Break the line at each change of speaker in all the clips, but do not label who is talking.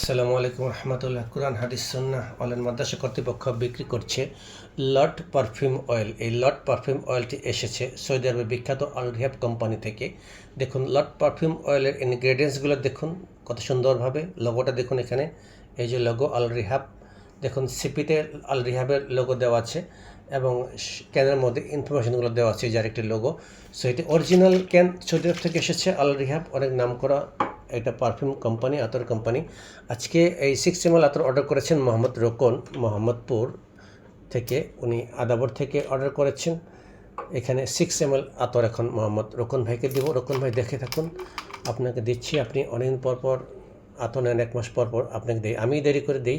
আসসালামু আলাইকুম রহমতুল্লাহ। কুরআন হাদিস সুন্নাহ অনলাইন মাদ্রাসা কর্তৃপক্ষ বিক্রি করছে লট পারফিউম অয়েল। এই লট পারফিউম অয়েলটি এসেছে সৌদি আরবের বিখ্যাত আল রিহাব কোম্পানি থেকে। দেখুন লট পারফিউম অয়েলের ইনগ্রেডিয়েন্টসগুলো দেখুন কত সুন্দরভাবে। লোগোটা দেখুন, এখানে এই যে লোগো আল রিহাব, দেখুন সিপিতে আল রিহাবের লোগো দেওয়া আছে এবং ক্যানের মধ্যে ইনফরমেশনগুলো দেওয়া আছে, যার একটি লোগো। সো এটি অরিজিনাল ক্যান, সৌদি আরব থেকে এসেছে। আল রিহাব অনেক নাম করা এটা পারফিউম কোম্পানি, আতর কোম্পানি। আজকে এই 6 ml আতর অর্ডার করেছেন মোহাম্মদ রোকন, মোহাম্মদপুর থেকে। উনি আদাবর থেকে অর্ডার করেছেন। এখানে 6 ml আতর এখন মোহাম্মদ রোকন ভাইকে দেব। রোকন ভাই দেখে থাকুন, আপনাকে দিচ্ছি। আপনি অনেকদিন পর পর আতর নেন, 1 মাস পর পর আপনাকে দেই। আমি দেরি করে দেই,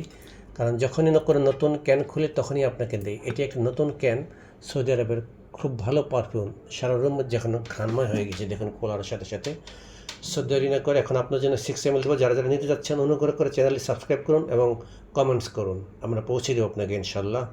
কারণ যখনই কোনো নতুন ক্যান খুলি তখনই আপনাকে দেই। এটি একটা নতুন ক্যান, সৌদি আরবের খুব ভালো পারফিউম। সারা রুম যেখানে ঘ্রাণময় হয়ে গেছে দেখুন খোলার সাথে সাথে। সো দেরি না করে এখন আপনার জন্য 6 ml দেবো। যারা যারা নিতে যাচ্ছেন অনুগ্রহ করে চ্যানেলটি সাবস্ক্রাইব করুন এবং কমেন্টস করুন, আমরা পৌঁছে দেবো আপনাকে ইনশাল্লাহ।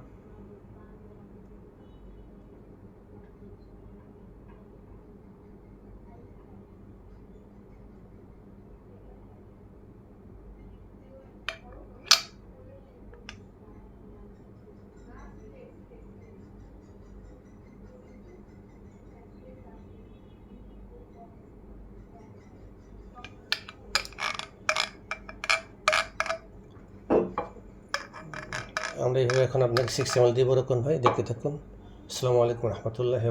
আমরা এইভাবে এখন আপনাকে 6 ml দিব। রকম ভাই দেখতে থাকুন। আসসালামু আলাইকুম রহমতুল্লাহ।